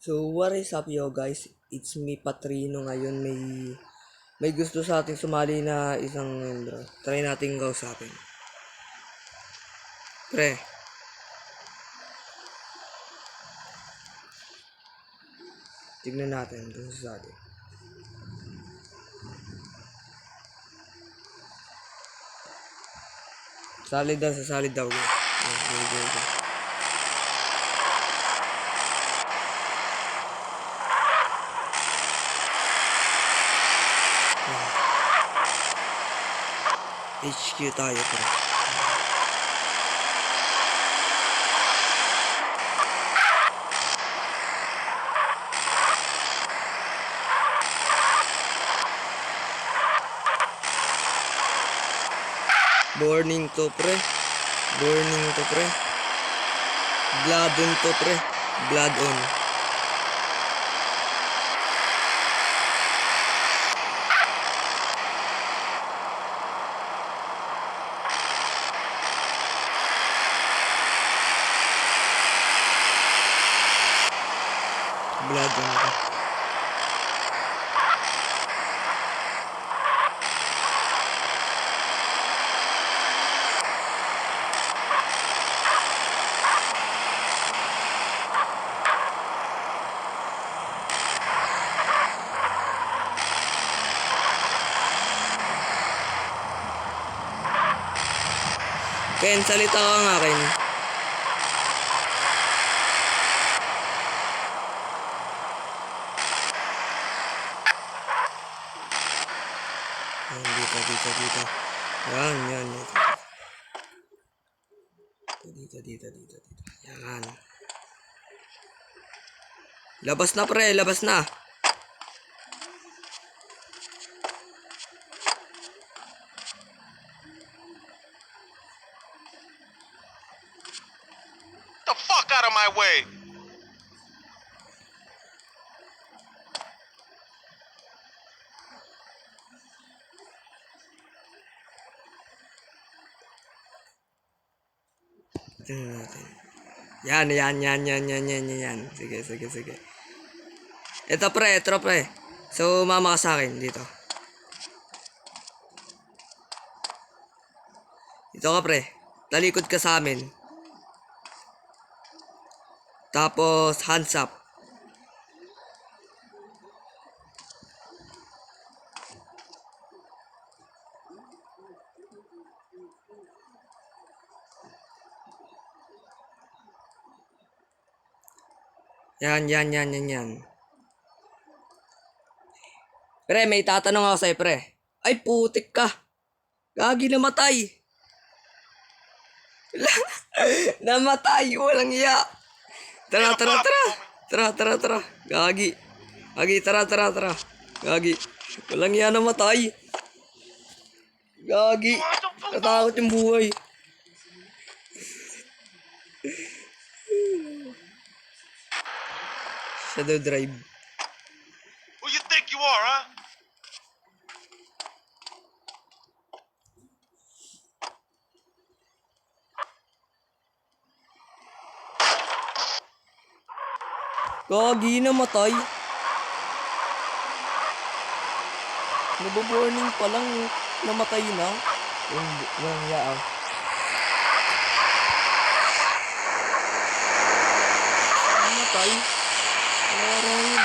So, what is up yo guys? It's me Patrino ngayon. May gusto sa ating sumali na isang membro. Try natin kausapin. Pre. Tignan natin kung sasali. Sasali daw. Go. HQ tayo pre. Burning to pre. Blood on to pre. Blood on. Blood on to. Ken, salita ka nga akin. Dito. Yan. Dito. Yan. Labas na pre, labas na. The fuck out of my way! Tingnan natin. Yan. Sige. Ito pre. So, mama ka sa akin dito. Dito ka pre. Talikod ka sa amin. Tapos, hands up. Yan. Pre, may tatanong ako sa'yo, pre. Ay, putik ka. Gagi, namatay. Namatay, walang iya. Tara. Gagi, tara. Gagi, walang iya, namatay. Gagi, natakot yung buhay. Shadow drive. Who you think you are, huh? Gagi, namatay. Naboborning pa lang, namatay na. Yung yaaw. Namatay. Naroon.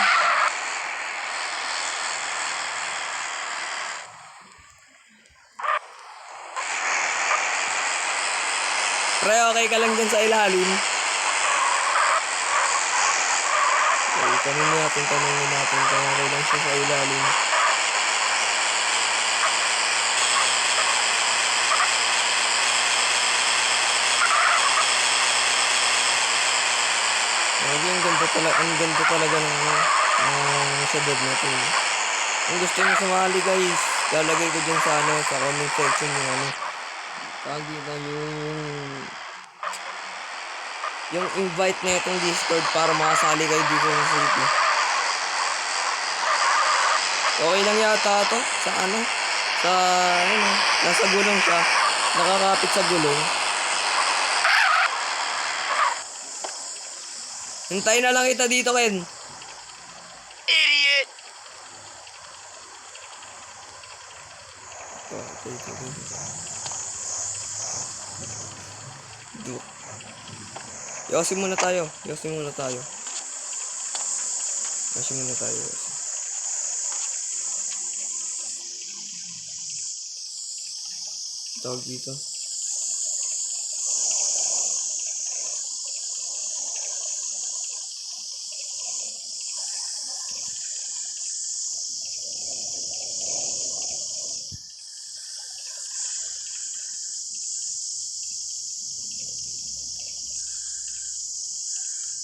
Pre, okay ka lang dyan sa ilalim. Tanungin natin kung okay lang siya sa ilalim. Ang ganda talaga ng shadow natin. Kung gusto nyo sumali guys, lalagay ko dyan sa comment section yung tagi na yung invite na itong Discord para makasali kayo dito sa city. Okay lang yata ito nasa gulong siya, nakakapit sa gulong. Hintayin na lang kita dito, Ken. Okay. Duk. Yosin muna tayo. Yosin muna tayo. Tawag dito.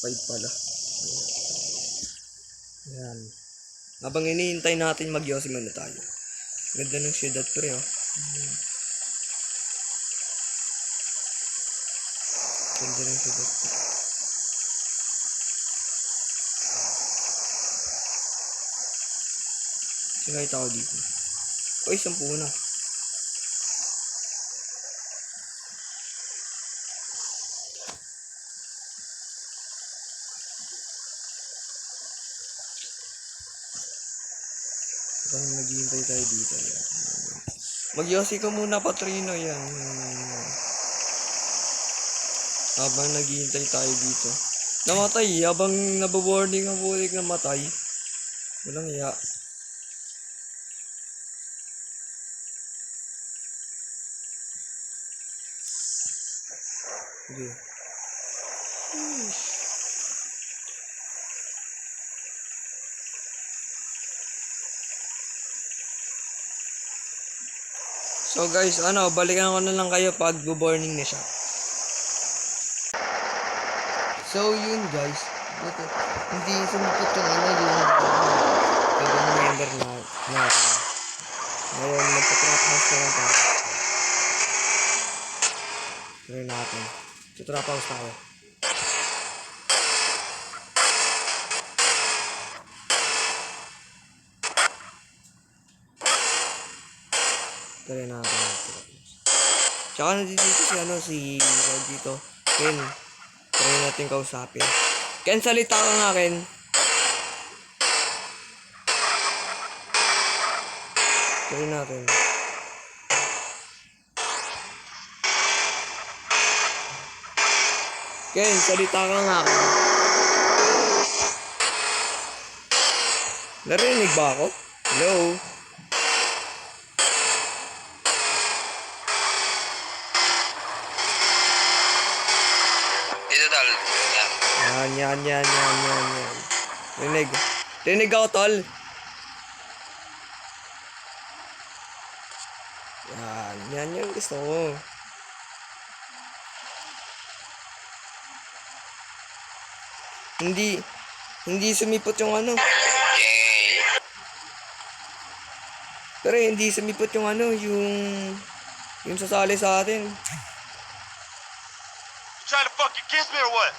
Five pala. Ayan. Habang iniintay natin mag-yosi muna tayo. Ganda ng syudad pre oh. Ganda ng syudad pre. Sige tao dito. Uy, 10 na. Habang naghihintay tayo dito. Mag-yosi ka muna, Patrino, yan. Habang naghihintay tayo dito. Namatay, habang nabawarning ang bulik na matay. Walang iya. Okay. So guys, balikan ko na lang kayo pag warning na siya. So yun guys, hindi sumipot yung yung member natin. Ngayon, magpa-trap house na lang tayo. Try natin. Trap house tayo. Try natin. Tsaka nandito si dito. Ken, try natin kausapin. Ken, salita ka nga, Ken. Try natin. Ken, salita ka nga, Ken. Narinig ba ako? Hello? Yan. Rinig ako, tol. Yan yung gusto ko. Hindi sumipot yung Pero hindi sumipot yung yung sasali sa atin. You trying to fucking kiss me or what?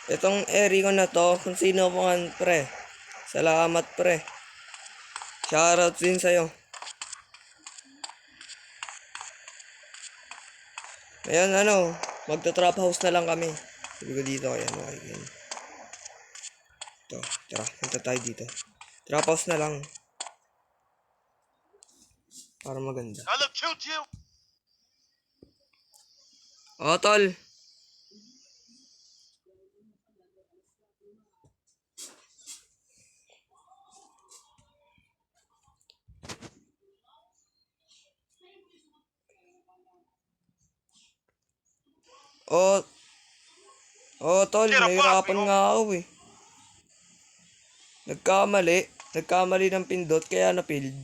Itong area ko na to, kung sino po pre. Salamat pre. Shoutout din sa'yo. Ayan magta-trap house na lang kami. Sabi ko dito, ayan okay. Ito, tara, punta tayo dito. Trap house na lang. Para maganda. I look cute to you. Oh, tol. Tol, nahirapan nga ako eh. Nagkamali ng pindot, kaya na-field.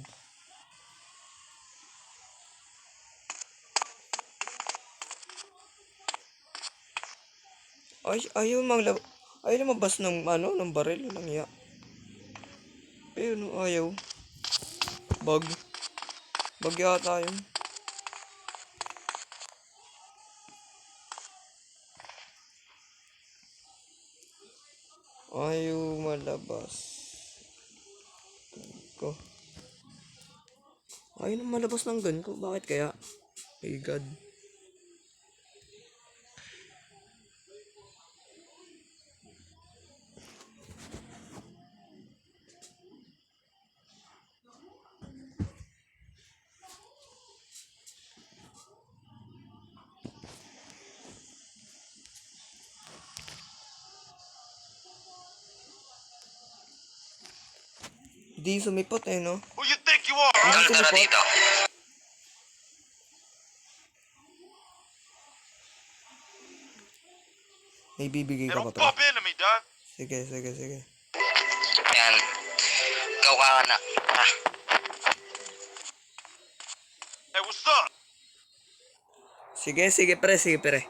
Ayaw lumabas ng baril, ng iya. Ayun, ayaw. Bug yata yun. Ayaw malabas. Ayaw na malabas ng gun ko. Bakit kaya? My God. Di sumipot eh, no? Who you think you are? Hindi Tol, tara sumipot. dito. May bibigay Hey, ka don't pa, pre. bump into me, dog. Sige, sige, sige. Yan. Ikaw ka na. Ah, Hey, what's up? Sige, sige, pre, sige, pre.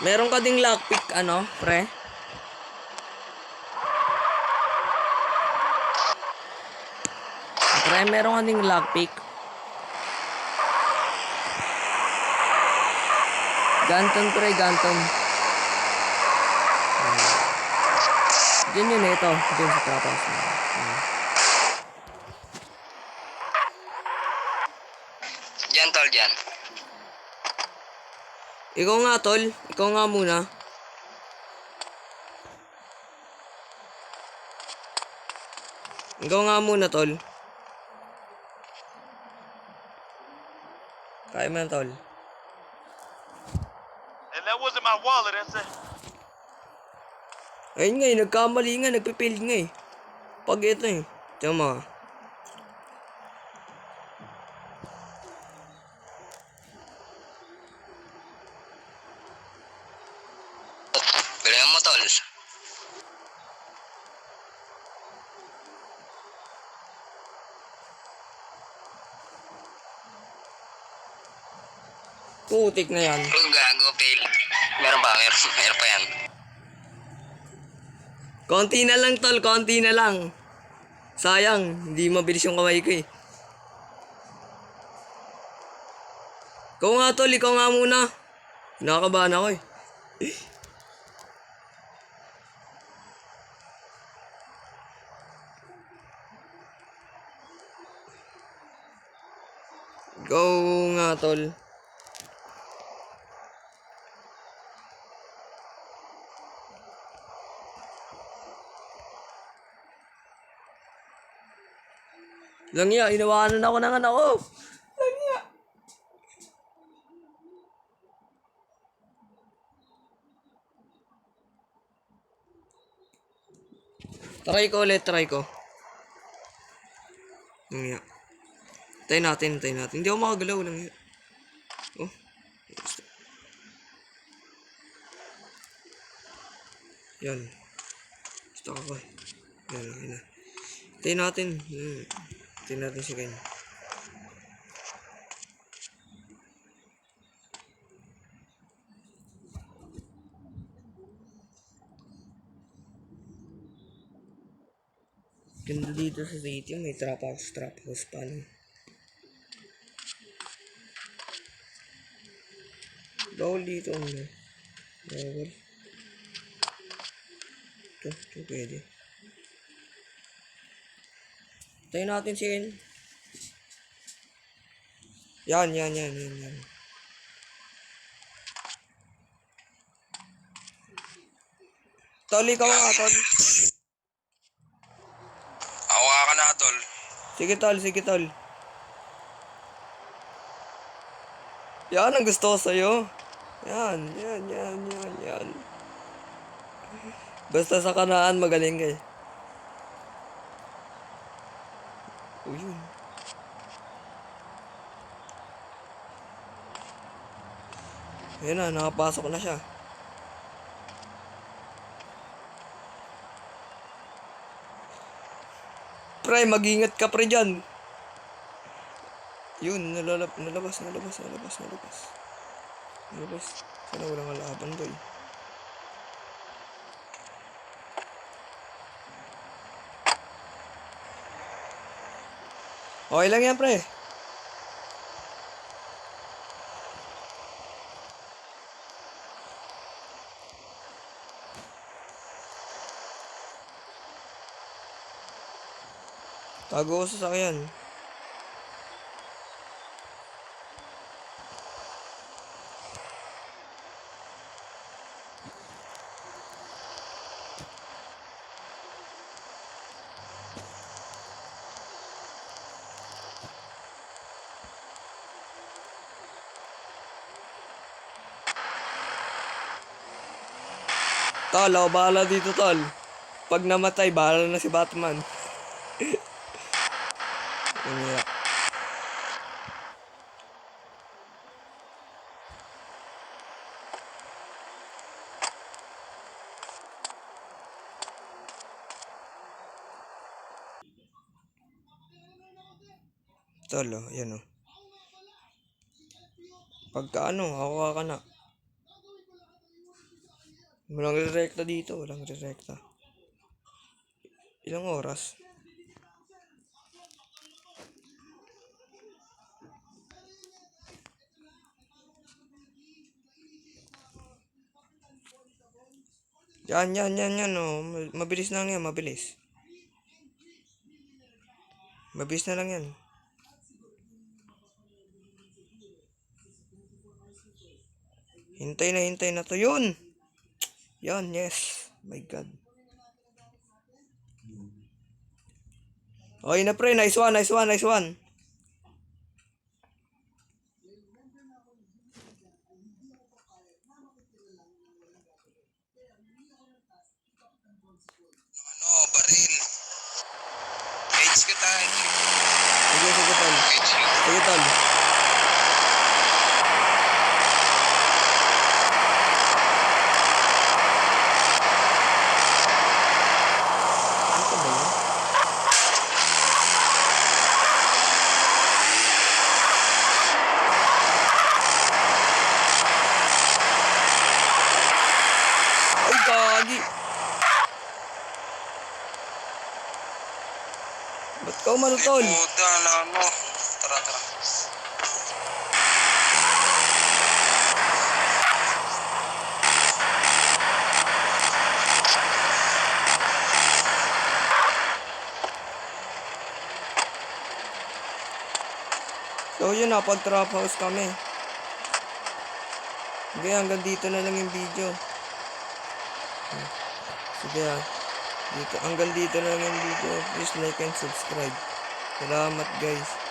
Meron ka ding lockpick, ano, pre? Pre, meron ka ding lockpick. Ganton, pre, ganton. Diyan yun, ito. Diyan sa trap house. dyan, tol, dyan. Ikaw nga, tol. Ikaw nga muna. Ikaw nga muna, tol. Kaya mo na, tol. And that wasn't my wallet, that's it. Ayun nga, nagkamali nga, nagpipild nga eh. Pag ito eh. Tiyan mo. Galingan mo, tol. Putik na yan. Oh, gago, fail. Meron pa, meron pa yan. Konti na lang, tol. Konti na lang. Sayang, hindi mabilis yung kamay ko eh. Ikaw nga, tol. Ikaw nga muna. Nakakabahan ako eh. Go nga, tol. Lang ya, inawanan ako ng anak ko. Lang ya. Try ko ulit, try ko. Lang ya. Tayo natin, tayo natin. Hindi ako makagalaw lang ya. Oh. Yan. Gusto ko. Yan, yan na. Tayo natin. Tayo natin si Ken. Ganda dito sa city, may trap house pa, no? Bawal dito, ano? Bawal. Ito pwede. Tayo natin si Ken. Yan. Tol, ikaw nga, tol. Ako ka na, tol. Sige, tol. Yan ang gusto ko sa'yo. Yan. Basta sa kanaan, magaling ka eh. O yun. Ayan na, nakapasok na siya. Pre, mag-ingat ka pre dyan. Yun, nalabas. Sana walang kalaban boy. Okay lang yan pre. Tago ko sa sakyan. Tol, ako bahala dito, tol. Pag namatay, bahala na si Batman. Umira. Tol, oh, yan oh. Pagka ano, ako ka na. Walang re-recta dito, walang re-recta. Ilang oras? Yan, oh. Mabilis na lang yan, mabilis. Mabilis na lang yan. Hintay na to. Yun! Yan, yes. My God. Okay na pre, nice one. Ano, baril. Page ko tayo. Sige, tol. Page you. Sige, tol. Ito ba yun? Ay, gagi! Ba't ka umano, tol? Puta na ano. Tara. So yun na, pag trap house kami. Sige, hanggang dito na lang yung video. Sige dito, hanggang dito na lang yung video. Please like and subscribe. Salamat guys.